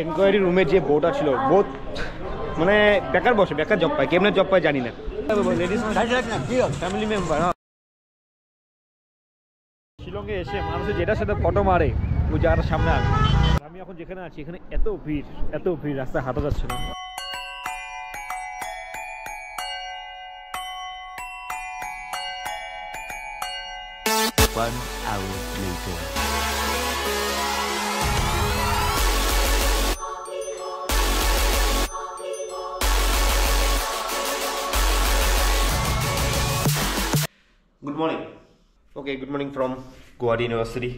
Enquiry রুমে যে বোর্ডটা ছিল বহুত মানে বেকার বসে বেকার জব পায় কেমনে জব পায় জানি না ফ্যামিলি মেম্বার শিলংয়ে এসে মানুষের যেটার সাথে ফটো মারে ওই জায়গাটার সামনে আসে আমি এখন যেখানে আছি এখানে এত ভিড় রাস্তায় হাঁটা যাচ্ছে না Good morning. Okay, good morning from Guwahati University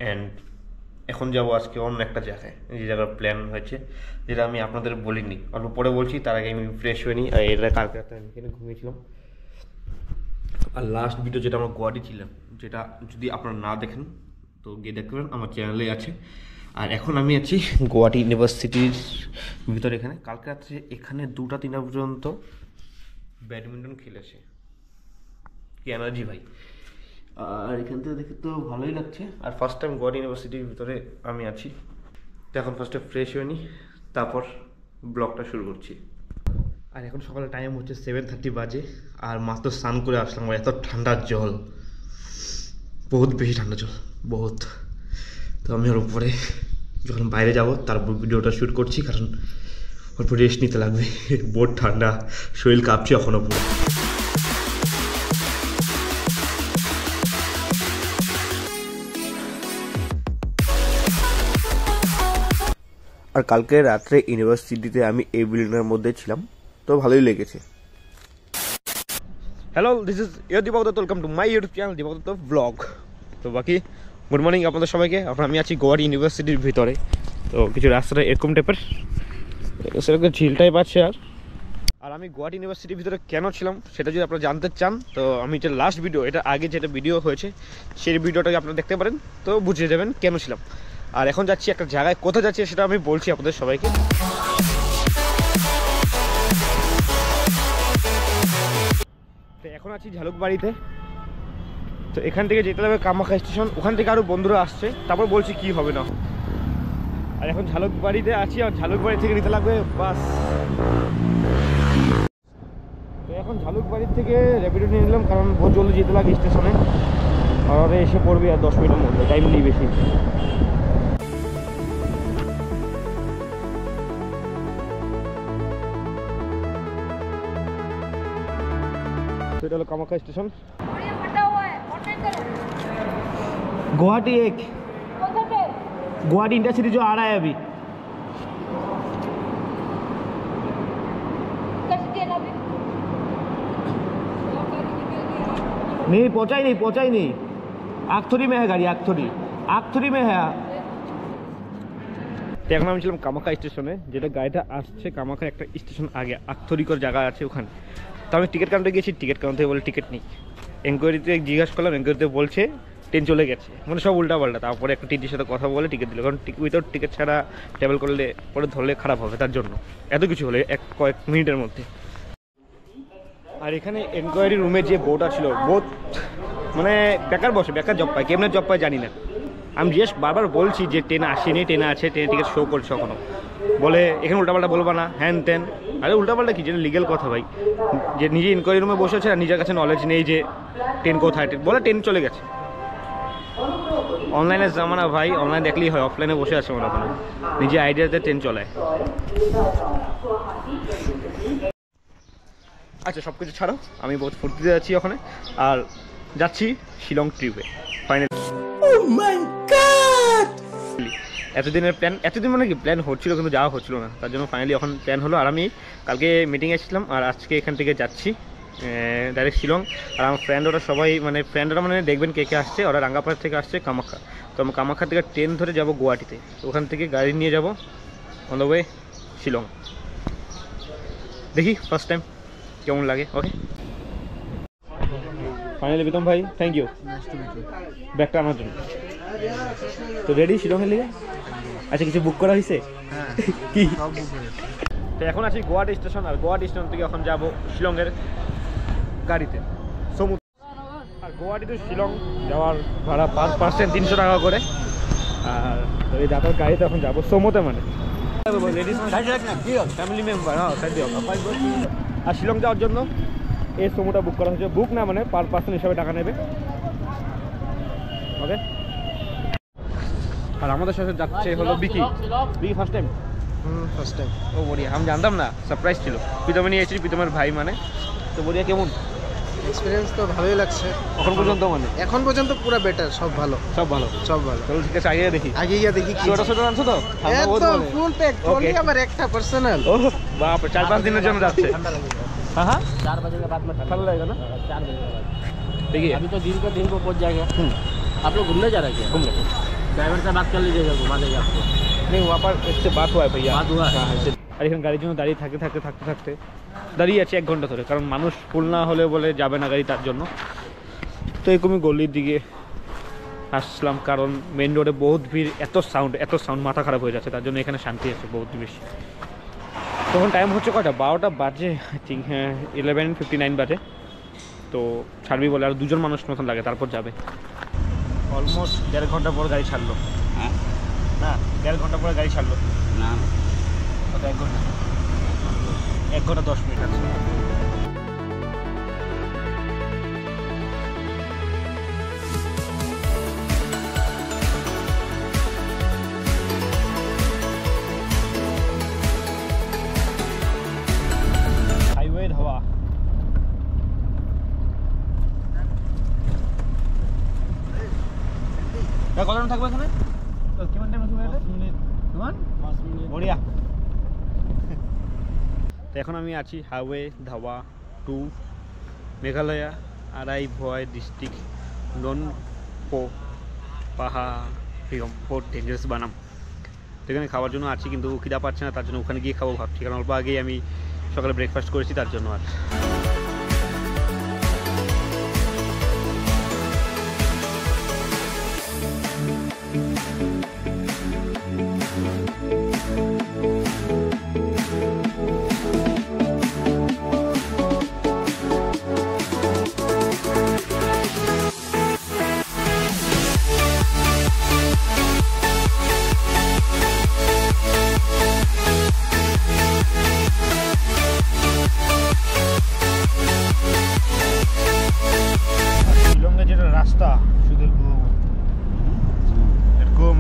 and এখন যাবো আজকে অন্য একটা জায়গায় যে জায়গার প্ল্যান হয়েছে যেটা আমি আপনাদের বলিনি অল্প পরে বলছি তার আগে আমি ফ্রেশ হয়ে নিই আর এটা কালকে রাতে আমি এখানে ঘুমিয়েছিলাম আর লাস্ট ভিডিও যেটা আমরা গুয়াহাটি ছিলাম যেটা যদি আপনারা না দেখেন তো গিয়ে দেখবেন আমার চ্যানেলে আছে আর এখন আমি আছি গুয়াহাটি ইউনিভার্সিটির ভিতরে এখানে কালকে রাত্রে এখানে 2টা 3টা পর্যন্ত ব্যাডমিন্টন খেলেছে কি এনার্জি ভাই আর এখান থেকে দেখে তো ভালোই লাগছে আর ফার্স্ট টাইম গুয়াহাটি ইউনিভার্সিটির ভিতরে আমি আছি তো এখন ফার্স্টে ফ্রেশ হয়ে নিই তারপর ব্লগটা শুরু করছি আর এখন সকালে টাইম হচ্ছে 7:30 বাজে আর মাত্র স্নান করে আসলাম এত ঠান্ডা জল বহুত বেশি ঠান্ডা জল বহুত তো আমি ওর উপরে যখন বাইরে যাব তারপর ভিডিওটা শ্যুট করছি কারণ অল্প রেস্ট নিতে লাগবে বহুত ঠান্ডা শরীর কাঁপছে এখনও পুরো আর কালকে রাত্রে ইউনিভার্সিটিতে আমি এই বিল্ডিংয়ের মধ্যে ছিলাম তো ভালোই লেগেছে hello this is Dibakar welcome to my YouTube channel Dibakar blog তো বাকি গুড মর্নিং আপনাদের সবাইকে এখন আমি আছি গুয়াহাটি ইউনিভার্সিটির ভিতরে তো কিছু রাস্তাটা এরকম টাইপের সেরকম ঝিলটাই পাচ্ছে আর আমি গুয়াহাটি ইউনিভার্সিটির ভিতরে কেন ছিলাম সেটা যদি আপনারা জানতে চান তো আমি যে লাস্ট ভিডিও এটা আগে যেটা ভিডিও হয়েছে সেই ভিডিওটাকে আপনারা দেখতে পারেন তো বুঝিয়ে যাবেন কেন ছিলাম আর এখন যাচ্ছি একটা জায়গায় কোথায় যাচ্ছি সেটা আমি বলছি আপনাদের সবাইকে তো এখন আছি ঝালুকবাড়িতে তো এখান থেকে যেতে হবে কামাখ্যা স্টেশন ওখান থেকে আরও বন্ধুরা আসছে তারপর বলছি কি হবে না আর এখন ঝালুকবাড়িতে আছি আর ঝালুকবাড়ি থেকে নিতে লাগবে বাস তো এখন ঝালুকবাড়ির থেকে র্যাপিডো নিয়ে নিলাম কারণ বহুত জলদি যেতে লাগে স্টেশনে আর এসে পড়বি আর 10 মিনিটের মধ্যে টাইম নেই বেশি এটা হলো কামাখ্যা স্টেশন गुवाहाटी एक गुवाहाटी इंटरसिटी जो आ रहा है अभी नहीं पहुंचा ही नहीं आगथरी में है गाड़ी आगथरी में है এখন আমি ছিলাম কামাখ্যা স্টেশনে যেটা গাড়িটা আসছে কামাখ্যা একটা স্টেশন আগে আগথরিকর জায়গা আছে ওখানে তো আমি টিকিট কাউন্টারে গেছি টিকিট কাউন্টার থেকে বলে টিকিট নেই এনকোয়ারিতে জিজ্ঞাসা করলাম এনকোয়ারিতে বলছে ট্রেন চলে গেছে মানে সব উল্টাপাল্টা তারপরে একটা টিটির সাথে কথা বলে টিকিট দিল কারণ উইথাউট টিকিট ছাড়া ট্রাভেল করলে পরে ধরলে খারাপ হবে তার জন্য এত কিছু হলে কয়েক মিনিটের মধ্যে আর এখানে এনকোয়ারি রুমে যে বোর্ডটা ছিল বহুত মানে বেকার বসে বেকার জব পায় কেমনে জব পায় জানি না আমি জিজ্ঞেস বারবার বলছি যে ট্রেন আসেনি ট্রেনে আছে ট্রেনে টিকিট শো করছে এখনও বলে এখানে উল্টাপাল্টা বলবা না হ্যান ত্যান আরে উল্টাপাল্টা কি যেটা লিগেল কথা ভাই যে নিজে ইনকোয়ারি রুমে বসে আছে আর নিজের কাছে নলেজ নেই যে ট্রেন কোথায় বলে ট্রেন চলে গেছে অনলাইনের জামানা ভাই অনলাইন দেখলেই হয় অফলাইনে বসে আছে মনে হয় নিজে আইডিয়াতে ট্রেন চলায় আচ্ছা সব কিছু ছাড়াও আমি বহুত ফুর্তিতে যাচ্ছি ওখানে আর যাচ্ছি শিলং ট্রিপে ফাইনালি এতদিনের প্ল্যান এতদিন মানে কি প্ল্যান হচ্ছিল কিন্তু যাওয়া হচ্ছিল না তার জন্য ফাইনালি এখন প্ল্যান হলো আর আমি কালকে মিটিংয়ে এসেছিলাম আর আজকে এখান থেকে যাচ্ছি ডাইরেক্ট শিলং আর আমার ফ্রেন্ডরা সবাই মানে ফ্রেন্ডরা মানে দেখবেন কে কে আসছে ওরা রাঙ্গাপাড়া থেকে আসছে কামাখ্যা তো আমি কামাখ্যা থেকে ট্রেন ধরে যাব গুয়াহাটিতে ওখান থেকে গাড়ি নিয়ে যাব অন দ্য ওয়ে শিলং দেখি ফার্স্ট টাইম কেমন লাগে ওকে ফাইনালি বিতম ভাই থ্যাংক ইউ ব্যাগটা আনার জন্য তো রেডি শিলংয়ের লিগে আচ্ছা কিছু বুক করা হয়েছে কি তো এখন আছি গুয়াহাটি স্টেশন আর গুয়াহাটি স্টেশন থেকে এখন যাব শিলংয়ের গাড়িতে সমুদ্র আর গুয়াহাটি টু শিলং যাওয়ার ভাড়া পার পার্সেন্ট 300 টাকা করে আর তো এই যাতায়াত গাড়িতে এখন যাবো সোমোতে মানে ফ্যামিলি মেম্বার আর শিলং যাওয়ার জন্য এই সোমোটা বুক করা হয়েছে, বুক না মানে পার পার্সন হিসাবে টাকা নেবে। ওকে, আর আমাদের সাথে যাচ্ছে হলো Vicky. Vicky first time? First time. ও বড়িয়া, আমি জানতাম না, সারপ্রাইজ ছিল। প্রীতমে নিয়ে এসেছি, প্রীতমের ভাই মানে। তো বড়িয়া কেমন এক্সপিরিয়েন্স? তো ভালোই লাগছে এখন পর্যন্ত, মানে এখন পর্যন্ত পুরো বেটার, সব ভালো সব ভালো সব ভালো। চলো ঠিক আছে, আগে দেখি। আগে গিয়ে দেখি কি ছোট ছোট আনছো তো? একদম ফুল প্যাক, ট্রলি আবার একটা পার্সোনাল। ও বাপ, 4-5 দিনের জন্য যাচ্ছে। हाँ हाँ 4 बजे के बाद में ठंड लगेगा ना? 4 बजे के बाद। देखिए अभी तो दिन को पहुंच जाएगा। आप लोग घूमने जा रहे हैं क्या? घूमने ड्राइवर से बात कर लीजिएगा, घुमा देगा आपको। नहीं, वहाँ पर इससे बात हुआ है भैया, बात हुआ है। আর এখানে গাড়ির জন্য দাঁড়িয়ে থাকতে দাঁড়িয়ে আছে 1 ঘন্টা ধরে, কারণ মানুষ ফুল না হলে বলে যাবে না গাড়ি, তার জন্য। তো এরকমই গলির দিকে আসলাম, কারণ মেন রোডে বহুত ভিড়, এত সাউন্ড মাথা খারাপ হয়ে যাচ্ছে, তার জন্য এখানে শান্তি আছে বহুত বেশি। তখন টাইম হচ্ছে কটা, 12টা বাজে আই থিঙ্ক, হ্যাঁ 11:59 বাজে। তো ছাড়বি বলে আর 2জন মানুষ মতন লাগে, তারপর যাবে। অলমোস্ট 1.5 ঘন্টা পর গাড়ি ছাড়লো। হ্যাঁ না, 1.5 ঘন্টা পরে গাড়ি ছাড়লো। না, 1 ঘন্টা 10 মিনিট আছে। হাইওয়ে ধাওয়া। কতজন থাকবে এখানে? কেমন টাইম লাগবে? 10 মিনিট। 5 মিনিট। বড়িয়া। তো এখন আমি আছি হাইওয়ে ধাওয়া 2, মেঘালয়া, আরাই ভয় ডিস্ট্রিক্ট, ননপো পাহাড়িয়ম, পোর্ট ডেঞ্জারাস বানাম। তো এখানে খাওয়ার জন্য আছি, কিন্তু খিদা পাচ্ছে না, তার জন্য ওখানে গিয়ে খাবো ভাবছি, কারণ অল্প আগেই আমি সকালে ব্রেকফাস্ট করেছি, তার জন্য। আর শিলংয়ের যেটা রাস্তা, শুধু এরকম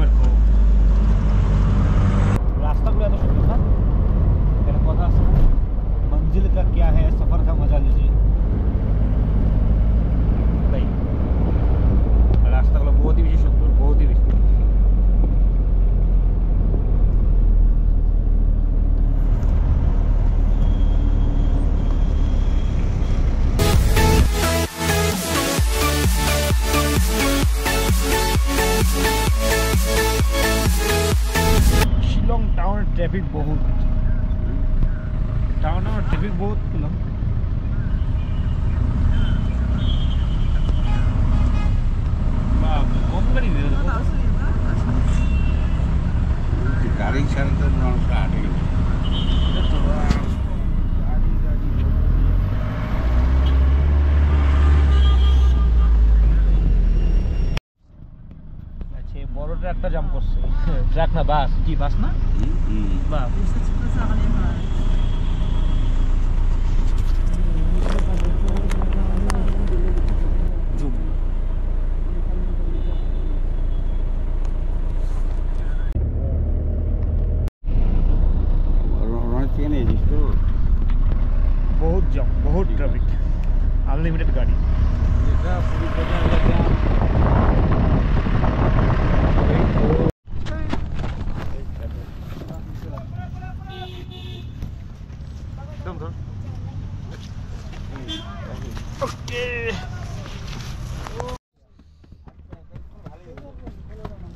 রাস্তাগুলো এত সুন্দর না, এরকম কথা আছে না, মঞ্জিল কা ক্যা হ্যায় সফর কা মজা লিজিয়ে। তাই রাস্তাগুলো বহুতই বেশি সুন্দর, বহুতই বেশি। শিলং টাউনের ট্রাফিক বহুত, শিলং। কম গাড়ি দিয়ে দেবো। गाड़ी चलते মানুষ আটে গেছে। আচ্ছা, বড় ট্রাকটা জাম করছে। ট্রাক না, বাস। কি বাস না? বাস। बहुत जाम, बहुत ट्रैफिक, अनलिमिटेड गाड़ी।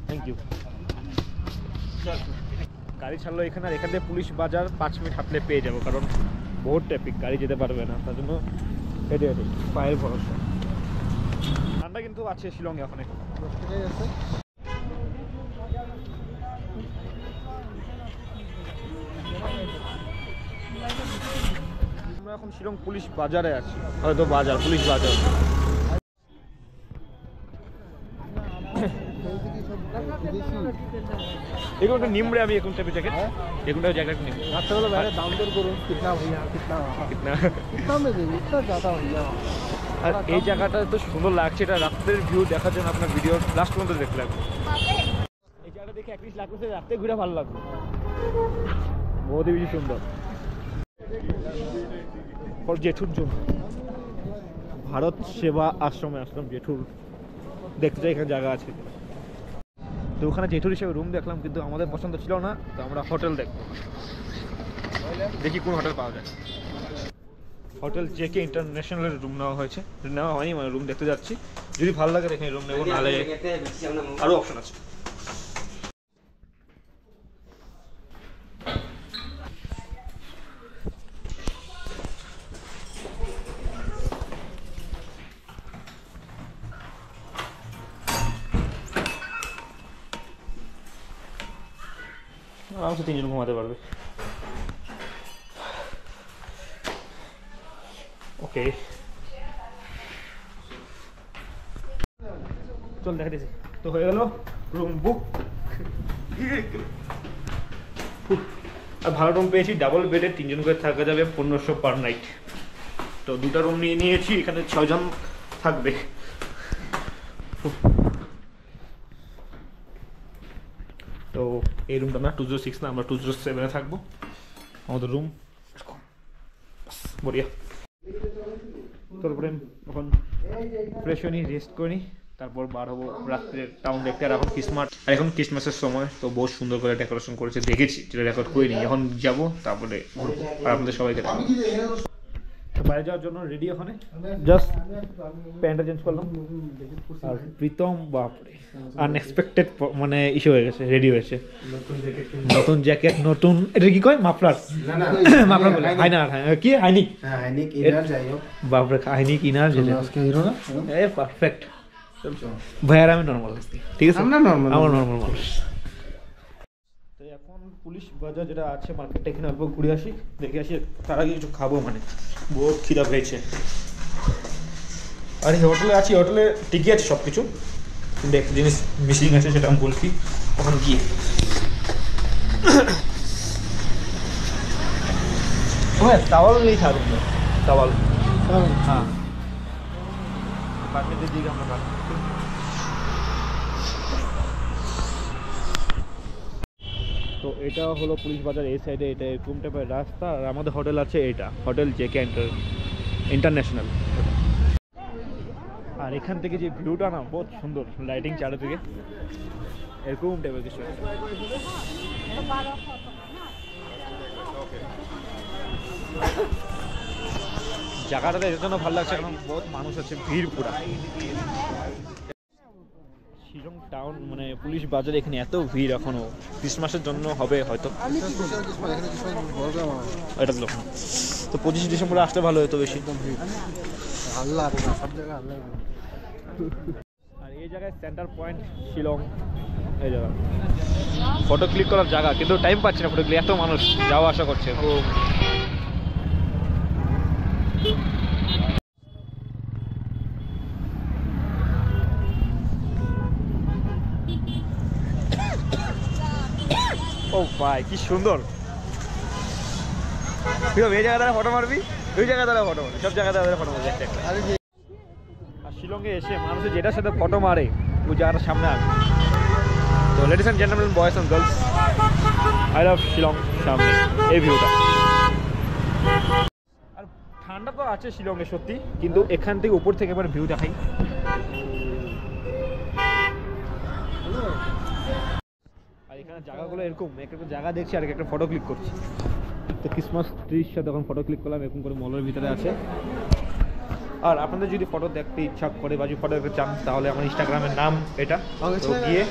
Thank you. গাড়ি ছাড়লো এখানে, আর এখান থেকে পুলিশ বাজার 5 মিনিট হাঁটলে পেয়ে যাবো, কারণ বহুত ট্রাফিক, গাড়ি যেতে পারবে না, তার জন্য হেঁটে পায়ের ভরসা। ঠান্ডা কিন্তু আছে শিলংয়ে এখন। আমরা এখন শিলং পুলিশ বাজারে আছি, হয়তো বাজার, পুলিশ বাজার। এরকমটা নিমড়ে আমি এখন টাইপের জ্যাকেট এরকমটা জ্যাকেট নিম রাত্রেবেলা বাইরে দাম দর করুন কিতনা ভাইয়া কিতনা কিতনা কিতনা মে দেবি ইতনা জ্যাদা ভাইয়া আর এই জায়গাটা তো সুন্দর লাগছে এটা রাত্রের ভিউ দেখার জন্য আপনার ভিডিও লাস্ট পর্যন্ত দেখলাম এই জায়গাটা দেখে একটু লাগছে রাত্রে ঘুরে ভালো লাগলো বহুতই বেশি সুন্দর জেঠুর জন্য ভারত সেবা আশ্রমে আসলাম জেঠুর দেখতে চাই এখানে জায়গা আছে তো ওখানে জেঠুর হিসেবে রুম দেখলাম কিন্তু আমাদের পছন্দ ছিল না তো আমরা হোটেল দেখবো দেখি কোন হোটেল পাওয়া যায় হোটেল জেকে ইন্টারন্যাশনালের রুম নেওয়া হয়েছে নেওয়া হয়নি মানে রুম দেখতে যাচ্ছি যদি ভালো লাগে এখানে রুম নেবো নাহলে আরও অপশন আছে আরামসে 3 জন ঘুমাতে পারবে ওকে চল দেখা দিয়েছি তো হয়ে গেল রুম বুক আর ভালো রুম পেয়েছি ডাবল বেডে 3 জন করে থাকা যাবে 1500 পার নাইট তো দুটো রুম নিয়ে নিয়েছি এখানে 6 জন থাকবে তো এই রুমটা না 206 না আমরা 207 এ থাকবো আমাদের রুম বড়িয়া তারপরে এখন ফ্রেশ হয়ে নিই রেস্ট করে নিই তারপর বার হবো রাত্রে টাউন দেখতে আর এখন ক্রিসমাসের সময় তো বহুত সুন্দর করে ডেকোরেশন করেছে দেখেছি যেটা রেকর্ড করিনি এখন যাবো তারপরে ঘুরবো আর আপনাদের সবাইকে বাইরে যাওয়ার জন্য রেডি ওখানে জাস্ট প্যান্টটা চেঞ্জ করলাম আর প্রীতম বাপরে আনএক্সপেক্টেড মানে ইস্যু হয়ে গেছে রেডি হয়েছে নতুন জ্যাকেট নতুন এটা কি কয় মাফলার মাফলার বলে হাইনার কি হাইনিক হাইনিক ইনার যাই হোক বাপরে হাইনিক ইনার যেটা আজকে হিরো না এ পারফেক্ট ভাইয়ার আমি নর্মাল ঠিক আছে আমরা নরমাল আমার নর্মাল মানুষ তো এখন পুলিশ বাজার যেটা আছে মার্কেটটা এখানে অল্প ঘুরে আসি দেখে আসি তার আগে কিছু খাবো মানে বহুত খিদা পেয়েছে আর এই হোটেলে আছি হোটেলে ঠিকই আছে সব কিছু কিন্তু একটা জিনিস মিসিং আছে সেটা আমি বলছি ওখানে গিয়ে ওখানে তাওয়াল নেই থাকুন তাওয়াল হ্যাঁ পাশে দিকে আমরা তো এটা হলো পুলিশ বাজার এই সাইডে এটা এরকম টাইপের রাস্তা আর আমাদের হোটেল আছে এটা হোটেল জেকে ইন্টারন্যাশনাল আর এখান থেকে যে ভিউটা না বহুত সুন্দর লাইটিং চারিদিকে এরকম টাইপের কিছু জায়গাটাতে এর জন্য ভালো লাগছে কারণ বহুত মানুষ আছে ভিড় পুরা শিলং টাউন মানে পুলিশ বাজার এখানে এত ভিড় এখনো ক্রিসমাসের জন্য হবে হয়তো এটা লোক না তো 25 ডিসেম্বরে আসলে ভালো হতো বেশি আল্লাহ সব জায়গায় আল্লাহ আর এই জায়গায় সেন্টার পয়েন্ট শিলং এই জায়গা ফটো ক্লিক করার জায়গা কিন্তু টাইম পাচ্ছি না ফটো ক্লিক এত মানুষ যাওয়া আসা করছে ও ভাই কি সুন্দর এই জায়গায় ফটো মারবি ওই জায়গায় তারা ফটো মারবি সব জায়গায় তাদের ফটো মারবি একটা আর শিলংয়ে এসে মানুষ যেটার সাথে ফটো মারে ওই জায়গাটার সামনে আসে তো ladies and gentleman boys and girls I love Shillong সামনে এই ভিউটা আর ঠান্ডা তো আছে শিলংয়ে সত্যি কিন্তু এখান থেকে উপর থেকে এবার ভিউ দেখাই আর এখানে জায়গাগুলো এরকম একটা জায়গা দেখছি আর একটা ফটো ক্লিক করছি তো ক্রিসমাস ট্রির সাথে তখন ফটো ক্লিক করলাম এরকম করে মলের ভিতরে আছে আর আপনাদের যদি ফটো দেখতে ইচ্ছা করে বা যদি ফটো দেখতে চান তাহলে আমার ইনস্টাগ্রামের নাম এটা তো গিয়ে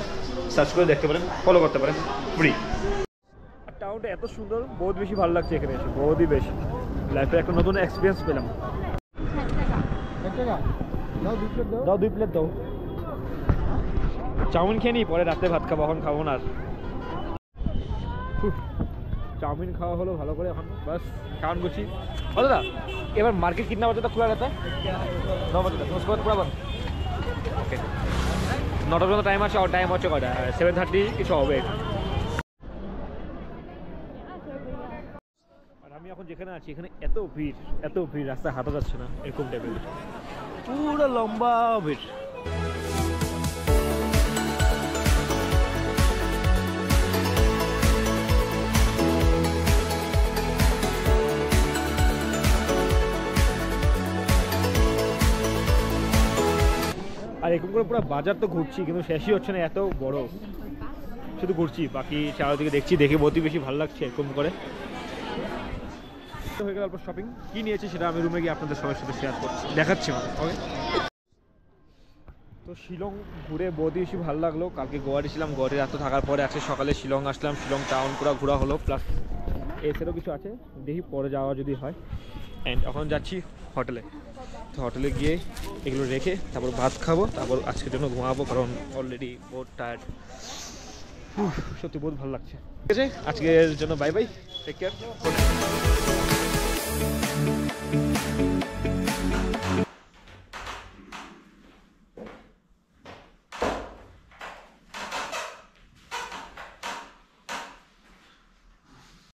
সার্চ করে দেখতে পারেন ফলো করতে পারেন ফ্রি আর টাউনটা এত সুন্দর বহুত বেশি ভালো লাগছে এখানে এসে বহুতই বেশি লাইফে একটা নতুন এক্সপিরিয়েন্স পেলাম দাও 2 প্লেট দাও চাউমিন খেয়ে নিই পরে রাতে ভাত খাবো এখন খাবো না আর চাউমিন খাওয়া হলো ভালো করে এখন বাস কাউন্ট করছি দাদা এবার মার্কেট কিतना बजे तक खुला रहता है 9 बजे तक उसके बाद पूरा बंद ओके 9টা পর্যন্ত টাইম আছে আর টাইম হচ্ছে কটা 7:30 কিছু হবে এখন যেখানে আছি এখানে এত ভিড় রাস্তায় হাঁটা যাচ্ছে না, এরকম টাইপের পুরো লম্বা ভিড়। আর এরকম করে পুরো বাজার তো ঘুরছি কিন্তু শেষই হচ্ছে না, এত বড়, শুধু ঘুরছি, বাকি চারিদিকে দেখছি, দেখে বহুতই বেশি ভালো লাগছে এরকম করে। হয়ে গেল অল্প শপিং, কি নিয়েছি সেটা আমি রুমে গিয়ে আপনাদের সবার সাথে শেয়ার করছি, দেখাচ্ছি মানে। ওকে, তো শিলং ঘুরে বহুতই বেশি ভালো লাগলো। কালকে গোয়াতে ছিলাম, গোয়াতে রাত থাকার পরে আজকে সকালে শিলং আসলাম, শিলং টাউন পুরো ঘোরা হলো, প্লাস এছাড়াও কিছু আছে, দেখি পরে যাওয়া যদি হয়। অ্যান্ড এখন যাচ্ছি হোটেলে, তো হোটেলে গিয়ে এগুলো রেখে তারপর ভাত খাবো, তারপর আজকের জন্য ঘুমাবো, কারণ অলরেডি বহুত টায়ার্ড, সত্যি বহুত ভালো লাগছে। ঠিক আছে, আজকের জন্য বাই বাই, টেক কেয়ার।